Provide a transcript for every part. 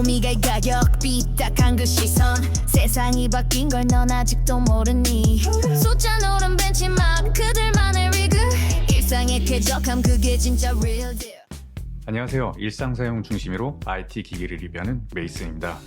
샤오미가의 가격비 딱 한 그 시선 세상이 바뀐 걸 넌 아직도 모르니 숫자 노른 벤치마크 그들만의 리그 일상의 쾌적함 그게 진짜 real deal. 안녕하세요. 일상사용 중심으로 IT 기기를 리뷰하는 메이슨입니다.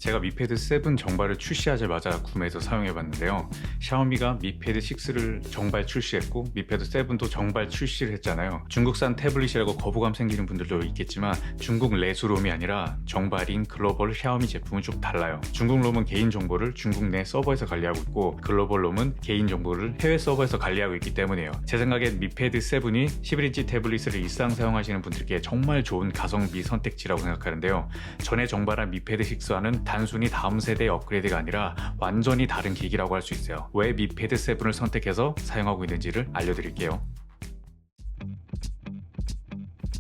제가 미패드 7 정발을 출시하자마자 구매해서 사용해봤는데요. 샤오미가 미패드 6를 정발 출시했고 미패드 7도 정발 출시를 했잖아요. 중국산 태블릿이라고 거부감 생기는 분들도 있겠지만 중국 내수롬이 아니라 정발인 글로벌 샤오미 제품은 좀 달라요. 중국 롬은 개인정보를 중국 내 서버에서 관리하고 있고 글로벌 롬은 개인정보를 해외 서버에서 관리하고 있기 때문에요. 제 생각엔 미패드 7이 11인치 태블릿을 일상 사용하시는 분들께 정말 좋은 가성비 선택지라고 생각하는데요. 전에 정발한 미패드 6와는 단순히 다음 세대의 업그레이드가 아니라 완전히 다른 기기라고 할 수 있어요. 왜 미패드 7을 선택해서 사용하고 있는지를 알려드릴게요.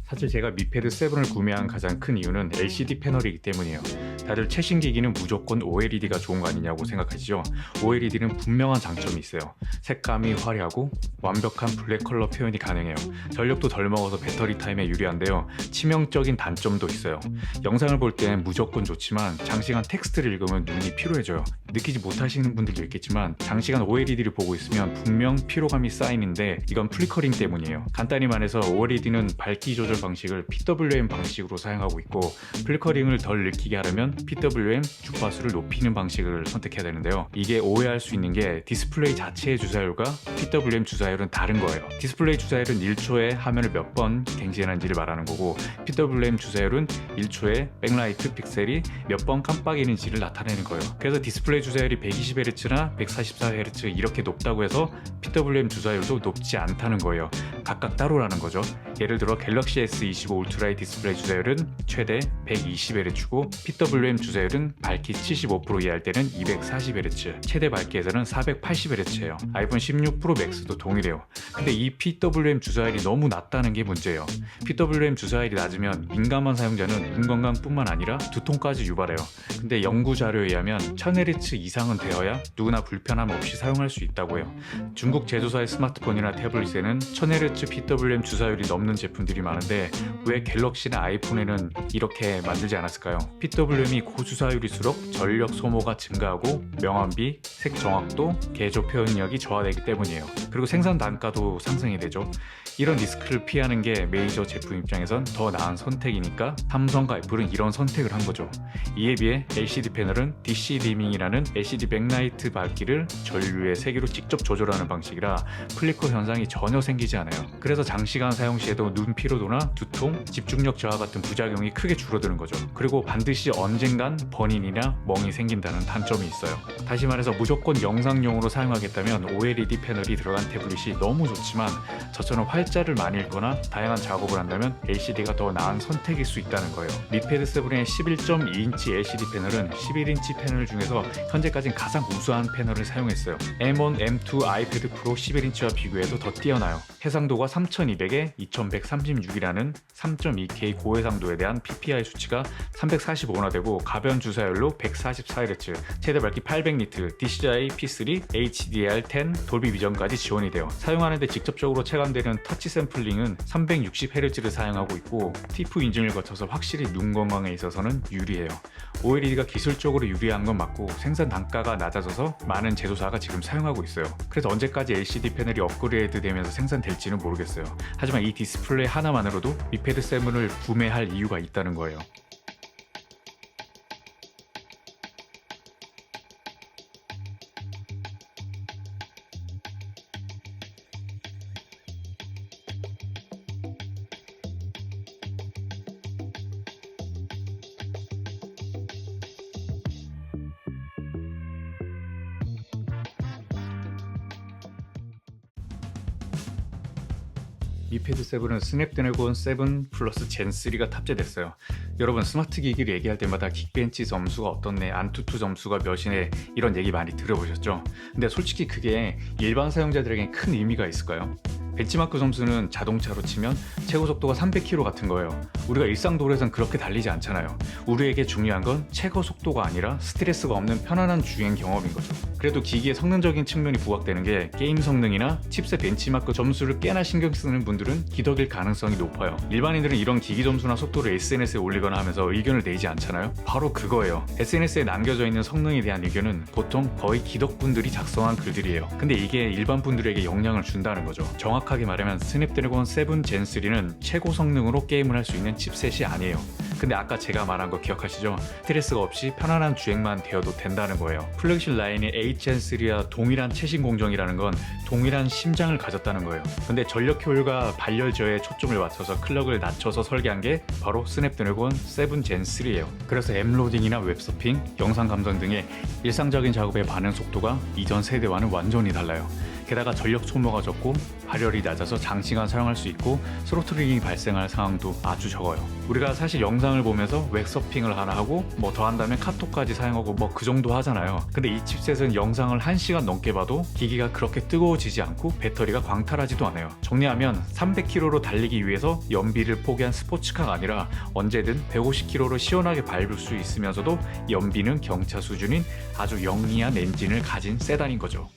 사실 제가 미패드 7을 구매한 가장 큰 이유는 LCD 패널이기 때문이에요. 다들 최신 기기는 무조건 OLED가 좋은 거 아니냐고 생각하시죠? OLED는 분명한 장점이 있어요. 색감이 화려하고 완벽한 블랙 컬러 표현이 가능해요. 전력도 덜 먹어서 배터리 타임에 유리한데요. 치명적인 단점도 있어요. 영상을 볼 땐 무조건 좋지만 장시간 텍스트를 읽으면 눈이 피로해져요. 느끼지 못하시는 분들도 있겠지만 장시간 OLED를 보고 있으면 분명 피로감이 쌓이는데 이건 플리커링 때문이에요. 간단히 말해서 OLED는 밝기 조절 방식을 PWM 방식으로 사용하고 있고 플리커링을 덜 느끼게 하려면 PWM 주파수를 높이는 방식을 선택해야 되는데요. 이게 오해할 수 있는 게 디스플레이 자체의 주사율과 PWM 주사율은 다른 거예요. 디스플레이 주사율은 1초에 화면을 몇 번 갱신하는지를 말하는 거고 PWM 주사율은 1초에 백라이트 픽셀이 몇 번 깜빡이는지를 나타내는 거예요. 그래서 디스플레이 주사율이 120Hz나 144Hz 이렇게 높다고 해서 PWM 주사율도 높지 않다는 거예요. 각각 따로라는 거죠. 예를 들어 갤럭시 S25 울트라의 디스플레이 주사율은 최대 120Hz고 PWM 주사율은 밝기 75% 이하일 때는 240Hz, 최대 밝기에서는 480Hz예요. 아이폰 16 프로 맥스도 동일해요. 근데 이 PWM 주사율이 너무 낮다는 게 문제예요. PWM 주사율이 낮으면 민감한 사용자는 눈 건강뿐만 아니라 두통까지 유발해요. 근데 연구 자료에 의하면 1000Hz 이상은 되어야 누구나 불편함 없이 사용할 수 있다고 해요. 중국 제조사의 스마트폰이나 태블릿에는 1000Hz PWM 주사율이 넘는 제품들이 많은데 왜 갤럭시나 아이폰에는 이렇게 만들지 않았을까요? PWM이 고주사율일수록 전력 소모가 증가하고 명암비, 색 정확도, 개조 표현력이 저하되기 때문이에요. 그리고 생산 단가도 상승이 되죠. 이런 리스크를 피하는 게 메이저 제품 입장에선 더 나은 선택이니까 삼성과 애플은 이런 선택을 한 거죠. 이에 비해 LCD 패널은 DC 디밍이라는 LCD 백라이트 밝기를 전류의 세기로 직접 조절하는 방식이라 플리커 현상이 전혀 생기지 않아요. 그래서 장시간 사용 시에도 눈 피로도나 두통, 집중력 저하 같은 부작용이 크게 줄어드는 거죠. 그리고 반드시 언젠간 버닝이나 멍이 생긴다는 단점이 있어요. 다시 말해서 무조건 영상용으로 사용하겠다면 OLED 패널이 들어간 태블릿이 너무 좋지만 저처럼 활자를 많이 읽거나 다양한 작업을 한다면 LCD가 더 나은 선택일 수 있다는 거예요. 미패드 7의 11.2인치 LCD 패널은 11인치 패널 중에서 현재까지 가장 우수한 패널을 사용했어요. M1, M2 아이패드 프로 11인치와 비교해도 더 뛰어나요. 해상도가 3200에 2136이라는 3.2K 고해상도에 대한 PPI 수치가 345나 되고 가변 주사율로 144Hz, 최대 밝기 800니트, DCI P3, HDR10, 돌비 비전까지 지원이 돼요. 사용하는데 직접적으로 체감되는 터치 샘플링은 360Hz를 사용하고 있고 TIFF 인증을 거쳐서 확실히 눈 건강에 있어서는 유리해요. OLED가 기술적으로 유리한 건 맞고 생산 단가가 낮아져서 많은 제조사가 지금 사용하고 있어요. 그래서 언제까지 LCD 패널이 업그레이드 되면서 생산될지는 모르겠어요. 하지만 이 디스플레이 하나만으로도 미패드 7을 구매할 이유가 있다는 거예요. 미패드 7은 스냅드래곤 7 플러스 젠 3가 탑재됐어요. 여러분 스마트 기기를 얘기할 때마다 긱벤치 점수가 어떻네, 안투투 점수가 몇이네 이런 얘기 많이 들어보셨죠? 근데 솔직히 그게 일반 사용자들에겐 큰 의미가 있을까요? 벤치마크 점수는 자동차로 치면 최고 속도가 300km 같은 거예요. 우리가 일상 도로에선 그렇게 달리지 않잖아요. 우리에게 중요한 건 최고 속도가 아니라 스트레스가 없는 편안한 주행 경험인 거죠. 그래도 기기의 성능적인 측면이 부각되는 게 게임 성능이나 칩셋 벤치마크 점수를 꽤나 신경 쓰는 분들은 기덕일 가능성이 높아요. 일반인들은 이런 기기 점수나 속도를 SNS에 올리거나 하면서 의견을 내지 않잖아요. 바로 그거예요. SNS에 남겨져 있는 성능에 대한 의견은 보통 거의 기덕분들이 작성한 글들이에요. 근데 이게 일반 분들에게 영향을 준다는 거죠. 정확하게 말하면 스냅드래곤 7 Gen 3는 최고 성능으로 게임을 할 수 있는 칩셋이 아니에요. 근데 아까 제가 말한 거 기억하시죠? 스트레스가 없이 편안한 주행만 되어도 된다는 거예요. 플래그십 라인의 8 Gen 3와 동일한 최신 공정이라는 건 동일한 심장을 가졌다는 거예요. 근데 전력 효율과 발열 저하에 초점을 맞춰서 클럭을 낮춰서 설계한 게 바로 스냅드래곤 7 Gen 3예요. 그래서 앱로딩이나 웹서핑, 영상 감상 등의 일상적인 작업의 반응 속도가 이전 세대와는 완전히 달라요. 게다가 전력 소모가 적고 발열이 낮아서 장시간 사용할 수 있고 스로틀링이 발생할 상황도 아주 적어요. 우리가 사실 영상을 보면서 웹서핑을 하나 하고 뭐 더 한다면 카톡까지 사용하고 뭐 그 정도 하잖아요. 근데 이 칩셋은 영상을 1시간 넘게 봐도 기기가 그렇게 뜨거워지지 않고 배터리가 광탈하지도 않아요. 정리하면 300km로 달리기 위해서 연비를 포기한 스포츠카가 아니라 언제든 150km로 시원하게 밟을 수 있으면서도 연비는 경차 수준인 아주 영리한 엔진을 가진 세단인 거죠.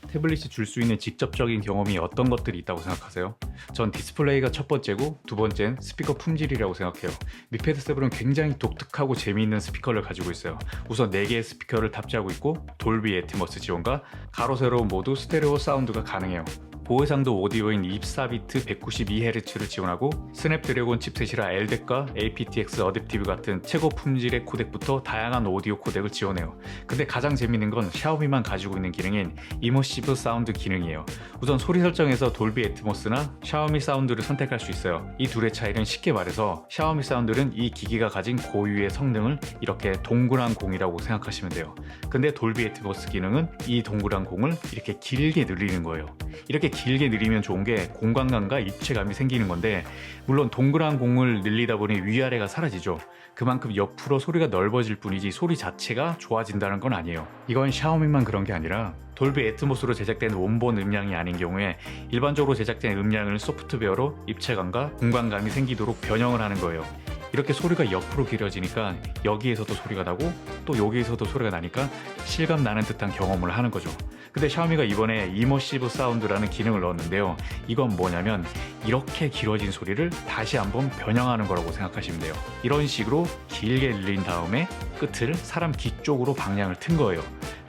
태블릿이 줄 수 있는 직접적인 경험이 어떤 것들이 있다고 생각하세요? 전 디스플레이가 첫 번째고 두 번째는 스피커 품질이라고 생각해요. 미패드 7은 굉장히 독특하고 재미있는 스피커를 가지고 있어요. 우선 4개의 스피커를 탑재하고 있고 돌비 애트머스 지원과 가로 세로 모두 스테레오 사운드가 가능해요. 보해상도 오디오인 24비트 192Hz를 지원하고 스냅드래곤 칩셋이라 LDEC과 aptX 어댑티브 같은 최고 품질의 코덱부터 다양한 오디오 코덱을 지원해요. 근데 가장 재밌는 건 샤오미만 가지고 있는 기능인 이머시브 사운드 기능이에요. 우선 소리 설정에서 돌비 애트모스나 샤오미 사운드를 선택할 수 있어요. 이 둘의 차이는 쉽게 말해서 샤오미 사운드는 이 기기가 가진 고유의 성능을 이렇게 동그란 공이라고 생각하시면 돼요. 근데 돌비 애트모스 기능은 이 동그란 공을 이렇게 길게 늘리는 거예요. 이렇게 길게 늘리면 좋은 게 공간감과 입체감이 생기는 건데, 물론 동그란 공을 늘리다 보니 위아래가 사라지죠. 그만큼 옆으로 소리가 넓어질 뿐이지 소리 자체가 좋아진다는 건 아니에요. 이건 샤오미만 그런 게 아니라 돌비 애트모스로 제작된 원본 음량이 아닌 경우에 일반적으로 제작된 음량을 소프트웨어로 입체감과 공간감이 생기도록 변형을 하는 거예요. 이렇게 소리가 옆으로 길어지니까 여기에서도 소리가 나고 또 여기에서도 소리가 나니까 실감 나는 듯한 경험을 하는 거죠. 근데 샤오미가 이번에 이머시브 사운드라는 기능을 넣었는데요. 이건 뭐냐면 이렇게 길어진 소리를 다시 한번 변형하는 거라고 생각하시면 돼요. 이런 식으로 길게 늘린 다음에 끝을 사람 귀 쪽으로 방향을 튼 거예요.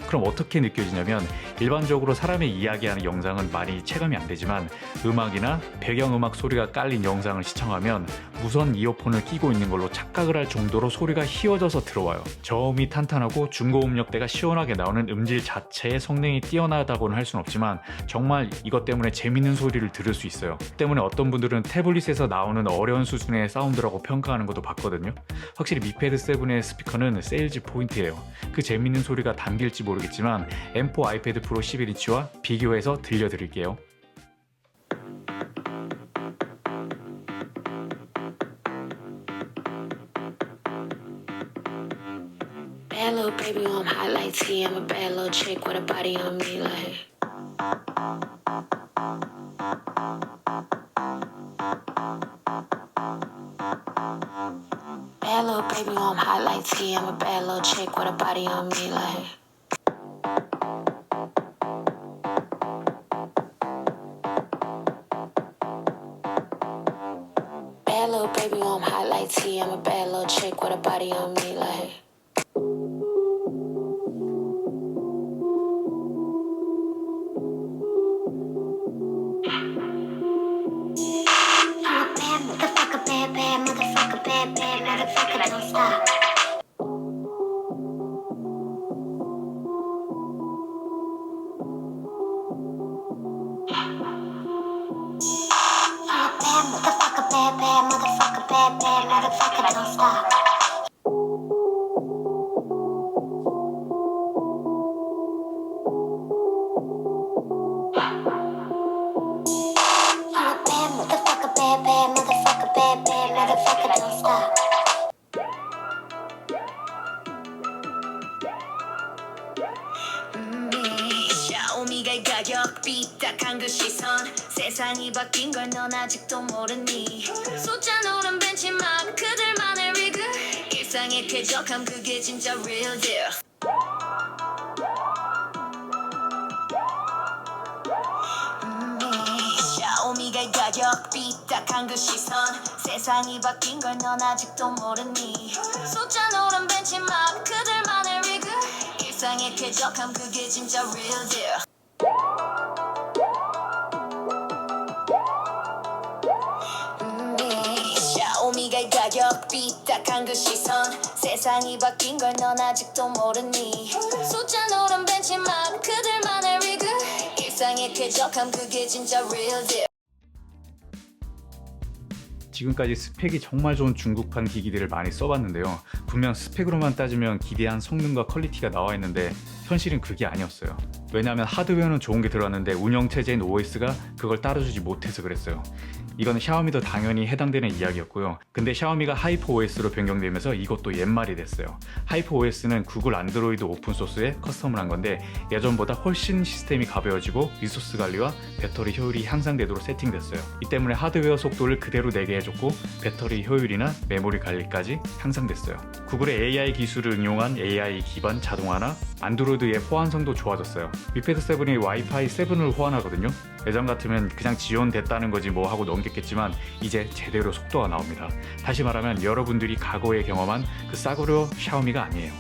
그럼 어떻게 느껴지냐면 일반적으로 사람이 이야기하는 영상은 많이 체감이 안 되지만 음악이나 배경음악 소리가 깔린 영상을 시청하면 무선 이어폰을 끼고 있는 걸로 착각을 할 정도로 소리가 희어져서 들어와요. 저음이 탄탄하고 중고음역대가 시원하게 나오는 음질 자체의 성능이 뛰어나다고는 할 수는 없지만 정말 이것 때문에 재밌는 소리를 들을 수 있어요. 때문에 어떤 분들은 태블릿에서 나오는 어려운 수준의 사운드라고 평가하는 것도 봤거든요. 확실히 미패드 7의 스피커는 세일즈 포인트예요. 그 재밌는 소리가 담길지 모르겠지만 M4 아이패드 프로 11인치와 비교해서 들려드릴게요. Bad little baby, I'm hot like tea. I'm a bad little chick with a body on me like. Bad little baby, I'm hot like tea. I'm a bad little chick with a body on me like. Bad little baby, I'm hot like tea. I'm a bad little chick with a body on me like. Bad motherfucker, bad motherfucker, don't stop. Bad motherfucker, bad motherfucker, don't stop. Bad motherfucker, bad motherfucker, don't stop. 샤오미가 가격 삐딱한 그 시선 세상이 바뀐 걸 넌 아직도 모르니 숫자 노른 벤치마크 그들만의 리그 일상의 쾌적함 그게 진짜 real deal 샤오미가 가격 삐딱한 그 시선 세상이 바뀐 걸 넌 아직도 모르니 숫자 노른 벤치마크 그들만의 리그 일상의 쾌적함 그게 진짜 real deal 샤오미가 가격 삐딱한 그 시선 세상이 바뀐 걸 넌 아직도 모르니 숫자 노른 벤치마크 그들만의 리그 일상의 쾌적함 그게 진짜 real deal 지금까지 스펙이 정말 좋은 중국판 기기들을 많이 써봤는데요. 분명 스펙으로만 따지면 기대한 성능과 퀄리티가 나와 있는데 현실은 그게 아니었어요. 왜냐하면 하드웨어는 좋은 게 들어왔는데 운영체제인 OS가 그걸 따라주지 못해서 그랬어요. 이거는 샤오미도 당연히 해당되는 이야기였고요. 근데 샤오미가 하이퍼 OS로 변경되면서 이것도 옛말이 됐어요. 하이퍼 OS는 구글 안드로이드 오픈소스에 커스텀을 한 건데 예전보다 훨씬 시스템이 가벼워지고 리소스 관리와 배터리 효율이 향상되도록 세팅됐어요. 이 때문에 하드웨어 속도를 그대로 내게 해줬고 배터리 효율이나 메모리 관리까지 향상됐어요. 구글의 AI 기술을 응용한 AI 기반 자동화나 안드로이드의 호환성도 좋아졌어요. 미패드 7이 와이파이 7을 호환하거든요. 예전 같으면 그냥 지원됐다는 거지 뭐 하고 넘겼겠지만 이제 제대로 속도가 나옵니다. 다시 말하면 여러분들이 과거에 경험한 그 싸구려 샤오미가 아니에요.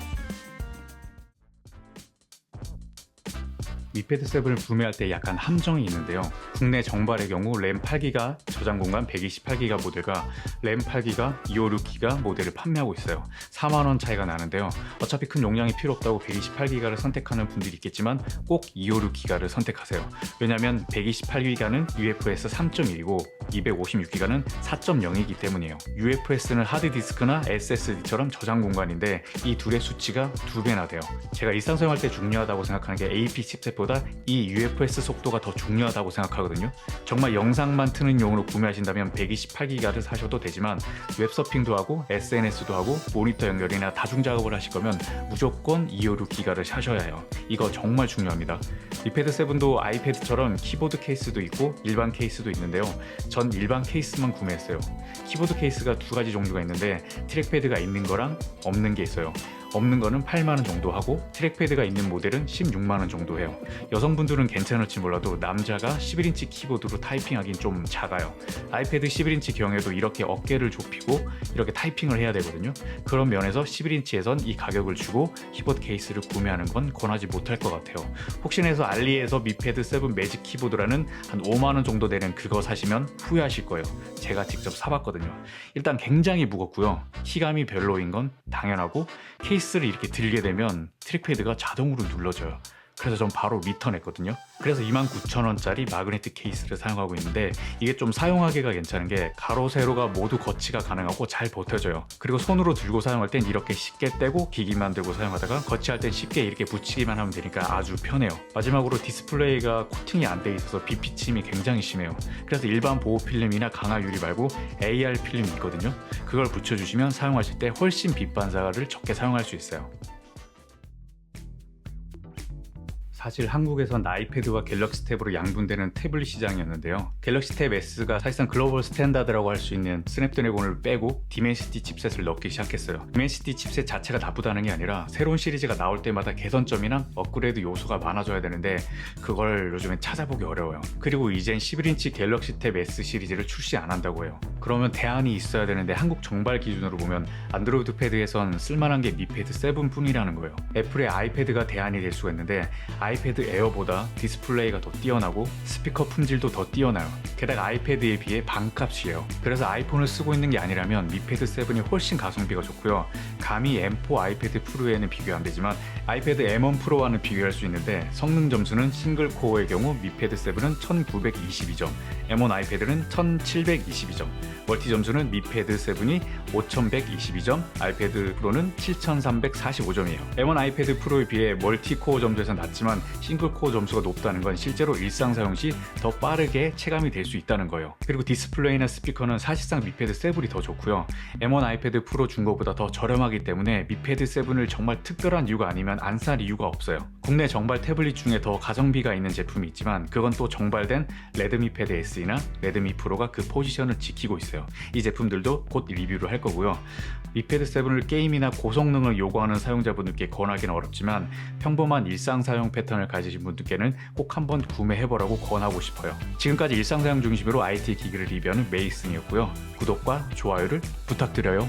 미패드 7을 구매할 때 약간 함정이 있는데요. 국내 정발의 경우 램 8기가 저장 공간 128기가 모델과 램 8기가 256기가 모델을 판매하고 있어요. 4만원 차이가 나는데요. 어차피 큰 용량이 필요 없다고 128기가를 선택하는 분들이 있겠지만 꼭 256기가를 선택하세요. 왜냐면 128기가는 UFS 3.1이고 256기가는 4.0이기 때문이에요. UFS는 하드디스크나 SSD처럼 저장 공간인데 이 둘의 수치가 2배나 돼요. 제가 일상 사용할 때 중요하다고 생각하는 게 AP 칩셋보다 이 UFS 속도가 더 중요하다고 생각하거든요. 정말 영상만 트는 용으로 구매하신다면 128기가를 사셔도 되지만 웹서핑도 하고 SNS도 하고 모니터 연결이나 다중 작업을 하실 거면 무조건 256기가를 사셔야 해요. 이거 정말 중요합니다. 미패드 7도 아이패드처럼 키보드 케이스도 있고 일반 케이스도 있는데요. 전 일반 케이스만 구매했어요. 키보드 케이스가 두 가지 종류가 있는데 트랙패드가 있는 거랑 없는 게 있어요. 없는 거는 8만원 정도 하고 트랙패드가 있는 모델은 16만원 정도 해요. 여성분들은 괜찮을지 몰라도 남자가 11인치 키보드로 타이핑하긴 좀 작아요. 아이패드 11인치 경우에도 이렇게 어깨를 좁히고 이렇게 타이핑을 해야 되거든요. 그런 면에서 11인치에선 이 가격을 주고 키보드 케이스를 구매하는 건 권하지 못할 것 같아요. 혹시나 해서 알리에서 미패드 7 매직 키보드라는 한 5만원 정도 되는 그거 사시면 후회하실 거예요. 제가 직접 사봤거든요. 일단 굉장히 무겁고요. 키감이 별로인 건 당연하고 케이스를 이렇게 들게 되면 트랙패드가 자동으로 눌러져요. 그래서 전 바로 리턴했거든요. 그래서 29,000원짜리 마그네틱 케이스를 사용하고 있는데 이게 좀 사용하기가 괜찮은 게 가로 세로가 모두 거치가 가능하고 잘 버텨져요. 그리고 손으로 들고 사용할 땐 이렇게 쉽게 떼고 기기만 들고 사용하다가 거치할 땐 쉽게 이렇게 붙이기만 하면 되니까 아주 편해요. 마지막으로 디스플레이가 코팅이 안 돼 있어서 빛 비침이 굉장히 심해요. 그래서 일반 보호 필름이나 강화 유리 말고 AR 필름이 있거든요. 그걸 붙여주시면 사용하실 때 훨씬 빛 반사를 적게 사용할 수 있어요. 사실 한국에선 아이패드와 갤럭시 탭으로 양분되는 태블릿 시장이었는데요. 갤럭시 탭 S가 사실상 글로벌 스탠다드라고 할 수 있는 스냅드래곤을 빼고 디멘시티 칩셋을 넣기 시작했어요. 디멘시티 칩셋 자체가 나쁘다는 게 아니라 새로운 시리즈가 나올 때마다 개선점이나 업그레이드 요소가 많아져야 되는데 그걸 요즘엔 찾아보기 어려워요. 그리고 이젠 11인치 갤럭시 탭 S 시리즈를 출시 안 한다고 해요. 그러면 대안이 있어야 되는데 한국 정발 기준으로 보면 안드로이드 패드에선 쓸만한 게 미패드 7뿐이라는 거예요. 애플의 아이패드가 대안이 될 수가 있는데 아이패드 에어보다 디스플레이가 더 뛰어나고 스피커 품질도 더 뛰어나요. 게다가 아이패드에 비해 반값이에요. 그래서 아이폰을 쓰고 있는 게 아니라면 미패드 7이 훨씬 가성비가 좋고요. 감히 M4 아이패드 프로에는 비교 안 되지만 아이패드 M1 프로와는 비교할 수 있는데 성능 점수는 싱글 코어의 경우 미패드 7은 1922점, M1 아이패드는 1722점, 멀티 점수는 미패드 7이 5122점, 아이패드 프로는 7345점이에요. M1 아이패드 프로에 비해 멀티 코어 점수에서 낮지만 싱글 코어 점수가 높다는 건 실제로 일상 사용 시 더 빠르게 체감이 될 수 있다는 거예요. 그리고 디스플레이나 스피커는 사실상 미패드 7이 더 좋고요. M1 아이패드 프로 준 거보다 더 저렴하기 때문에 미패드 7을 정말 특별한 이유가 아니면 있지만 안 살 이유가 없어요. 국내 정발 태블릿 중에 더 가성비가 있는 제품이 있지만 그건 또 정발된 레드미 패드 SE나 레드미 프로가 그 포지션을 지키고 있어요. 이 제품들도 곧 리뷰를 할 거고요. 미패드 7을 게임이나 고성능을 요구하는 사용자분들께 권하기는 어렵지만 평범한 일상 사용 패턴을 가지신 분들께는 꼭 한번 구매해보라고 권하고 싶어요. 지금까지 일상 사용 중심으로 IT 기기를 리뷰하는 메이슨이었고요. 구독과 좋아요를 부탁드려요.